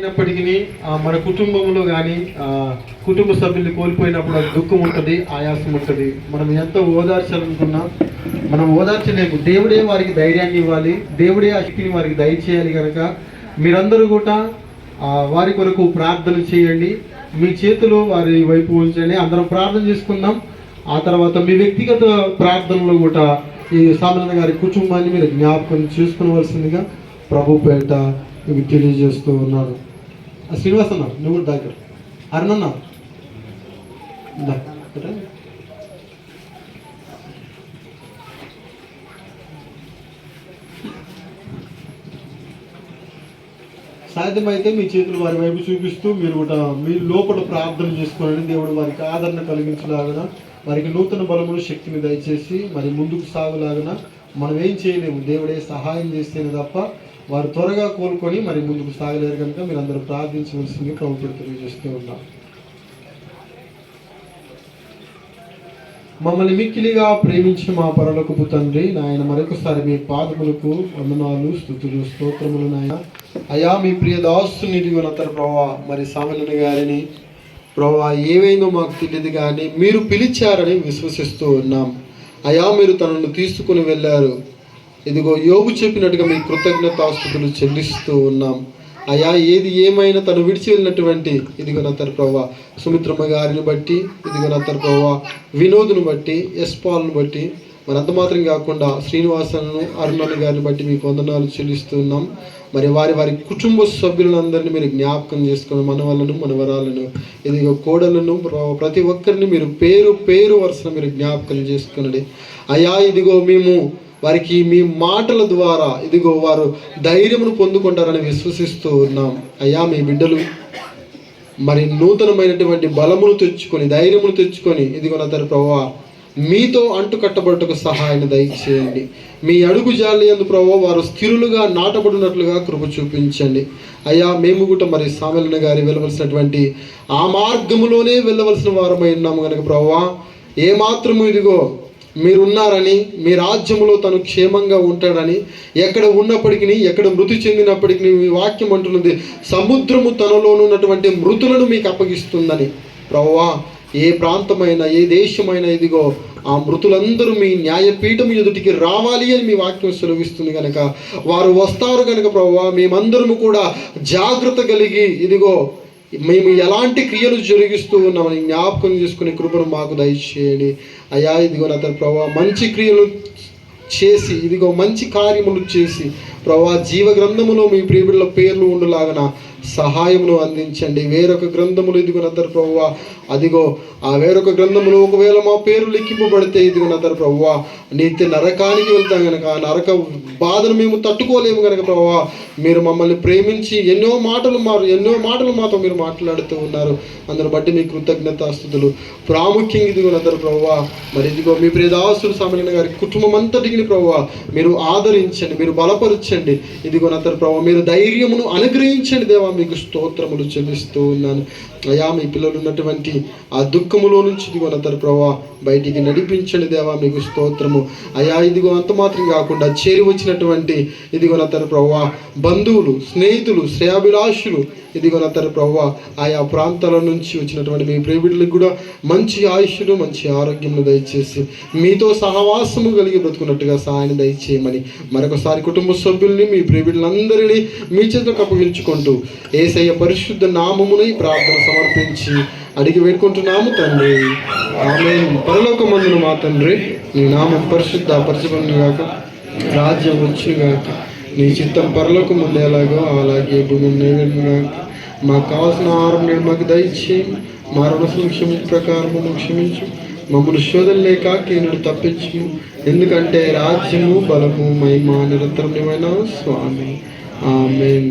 అయినప్పటికీ మన కుటుంబంలో కానీ కుటుంబ సభ్యుల్ని కోల్పోయినప్పుడు అది దుఃఖం ఉంటుంది, ఆయాసం ఉంటుంది. మనం ఎంత ఓదార్చాలనుకున్నా మనం ఓదార్చలేము. దేవుడే వారికి ధైర్యాన్ని ఇవ్వాలి, దేవుడే ఆ శక్తిని వారికి దయచేయాలి. కనుక మీరందరూ కూడా వారి కొరకు ప్రార్థన చేయండి. మీ చేతులు వారి వైపు ఉంచండి. అందరం ప్రార్థన చేసుకుందాం. ఆ తర్వాత మీ వ్యక్తిగత ప్రార్థనలో కూడా ఈ సామలన్న గారి కుటుంబాన్ని మీరు జ్ఞాపకం చేసుకునవలసిందిగా ప్రభు పేట మీకు తెలియజేస్తూ ఉన్నాను. శ్రీనివాస్ అన్న, నువ్వు కూడా దగ్గర అరుణన్న సాధ్యం అయితే మీ చేతులు వారి వైపు చూపిస్తూ మీరు కూడా మీ లోపల ప్రార్థన చేసుకోండి. దేవుడు వారికి ఆదరణ కలిగించలాగన, వారికి నూతన బలమును శక్తిని దయచేసి మరి ముందుకు సాగులాగన మనం ఏం చేయలేము, దేవుడే సహాయం చేస్తేనే తప్ప వారు త్వరగా కోలుకొని మరి ముందుకు సాగలేరు. కనుక మీరు అందరూ ప్రార్థించవలసింది ప్రభుత్వం తెలియజేస్తూ ఉన్నాం. మమ్మల్ని మిక్కిలిగా ప్రేమించిన మా పరలోకపు తండ్రి, నాయన మరొకసారి మీ పాదములకు వందనాలు, స్తుతులు, స్తోత్రములు నాయన. అయా మీ ప్రియ దాసుని ఇదిగోనంతర ప్రభా మరి సామలన్న గారిని ప్రభా ఏవైందో మాకు తెలియదు కానీ మీరు పిలిచారని విశ్వసిస్తూ ఉన్నాం. అయా మీరు తనను తీసుకుని వెళ్ళారు. ఇదిగో యోబు చెప్పినట్టుగా మీ కృతజ్ఞతాస్తుతులు చెల్లిస్తూ ఉన్నాం. అయా ఏది ఏమైనా తను విడిచి వెళ్ళినటువంటి ఇదిగో నా తన ప్రభావ సుమిత్రమ్మ గారిని బట్టి, ఇదిగో నా తన ప్రభావ వినోద్ను బట్టి, యశ్పాల్ను బట్టి, మరి అంత మాత్రం కాకుండా శ్రీనివాసను, అరుణన్న గారిని బట్టి మీకు వందనాలు చెల్లిస్తున్నాం. మరి వారి వారి కుటుంబ సభ్యులందరినీ మీరు జ్ఞాపకం చేసుకుని మనవలను, మనవరాలను, ఇదిగో కోడలను, ప్రతి ఒక్కరిని మీరు పేరు పేరు వరుసను మీరు జ్ఞాపకం చేసుకునండి. అయా ఇదిగో మేము వారికి మీ మాటల ద్వారా ఇదిగో వారు ధైర్యమును పొందుకుంటారని విశ్వసిస్తూ ఉన్నాం. అయ్యా మీ బిడ్డలు మరి నూతనమైనటువంటి బలమును తెచ్చుకొని, ధైర్యమును తెచ్చుకొని ఇదిగో నా తన ప్రభువా మీతో అంటుకట్టబడుటకు సహాయాన్ని దయచేయండి. మీ అడుగు జాలి యందు ప్రభువా వారు స్థిరులుగా నాటబడినట్లుగా కృప చూపించండి. అయ్యా మేము కూడా మరి సామలన్న గారి వెళ్ళవలసినటువంటి ఆ మార్గములోనే వెళ్ళవలసిన వారమై ఉన్నాము కనుక ప్రభువా ఏమాత్రము ఇదిగో మీరున్నారని, మీ రాజ్యములో తను క్షేమంగా ఉంటాడని, ఎక్కడ ఉన్నప్పటికీ ఎక్కడ మృతి చెందినప్పటికీ మీ వాక్యం అంటున్నది సముద్రము తనలోనున్నటువంటి ఉన్నటువంటి మృతులను మీకు అప్పగిస్తుందని. ప్రభువా ఏ ప్రాంతమైనా ఏ దేశమైనా ఇదిగో ఆ మృతులందరూ మీ న్యాయపీఠం ఎదుటికి రావాలి అని మీ వాక్యం సెలవిస్తుంది కనుక వారు వస్తారు కనుక ప్రభువా మేమందరము కూడా జాగ్రత్త కలిగి ఇదిగో మేము ఎలాంటి క్రియలు జరిగిస్తూ ఉన్నామని జ్ఞాపకం చేసుకునే కృపను మాకు దయచేయండి. అయ్యా ఇదిగో నా తన ప్రభావ మంచి క్రియలు చేసి ఇదిగో మంచి కార్యములు చేసి ప్రభావ జీవ గ్రంథములో మీ ప్రియబిడ్డల పేర్లు ఉండులాగన సహాయమును అందించండి. వేరొక గ్రంథములు ఇదిగో నా తన ప్రభువా అదిగో ఆ వేరొక గ్రంథములు ఒకవేళ మా పేరు లిఖింపబడితే ఇదిగో నా తన ప్రభువా నిత్య నరకానికి వెళ్తాం కనుక ఆ నరక బాధను మేము తట్టుకోలేము కనుక ప్రభువా మీరు మమ్మల్ని ప్రేమించి ఎన్నో మాటలు మాతో మీరు మాట్లాడుతూ ఉన్నారు. అందరు బట్టి మీ కృతజ్ఞతాస్తుతులు. ప్రాముఖ్యంగా ఇదిగో నా తన ప్రభువా మరి ఇదిగో మీ ప్రియదాసుడు సామలన్న గారి కుటుంబం అంతటికి ప్రభువా మీరు ఆదరించండి, మీరు బలపరచండి. ఇదిగో నా తన ప్రభువా మీరు ధైర్యమును అనుగ్రహించండి. దేవా మీకు స్తోత్రములు చెల్లిస్తూ ఉన్నాను. అయా మీ పిల్లలు ఉన్నటువంటి ఆ దుఃఖములో నుంచి ఇదిగో నా తన ప్రభువా బయటికి నడిపించండి. దేవా మీకు స్తోత్రము. అయా ఇదిగో అంత మాత్రం కాకుండా చేరి వచ్చినటువంటి ఇదిగో నా తన ప్రభువా బంధువులు, స్నేహితులు, శ్రేయాభిలాషులు ఇదిగో నా తన ప్రభువా ఆయా ప్రాంతాల నుంచి వచ్చినటువంటి మీ ప్రియబిడ్డలకు కూడా మంచి ఆయుష్ను, మంచి ఆరోగ్యమును దయచేసి మీతో సహవాసము కలిగి బ్రతుకున్నట్టుగా సహాయాన్ని దయచేయమని మరొకసారి కుటుంబ సభ్యుల్ని మీ ప్రియబిడ్డలందరినీ మీ చేతులకు అప్పగించుకుంటూ యేసయ్య పరిశుద్ధ నామమున ఈ ప్రార్థన సమర్పించి అడిగి వేడుకుంటున్నాము తండ్రి, ఆమేన్. పరలోకమందున మా తండ్రి నీ నామం పరిశుద్ధ పరచబడునుగాక, రాజ్యం వచ్చుగాక, నీ చిత్తం పరలోకం ముందు ఎలాగో అలాగే భూమి నెరవేరునుగాక. మాకు కావాల్సిన ఆహారం నేను మాకు దయచేయండి, మా రుణ ప్రకారము క్షమించు, మమ్మల్ని శోధన లేక కీనుడు తప్పించు, ఎందుకంటే రాజ్యము బలము మహిమ నిరంతరమైన స్వామి. ఆమేన్.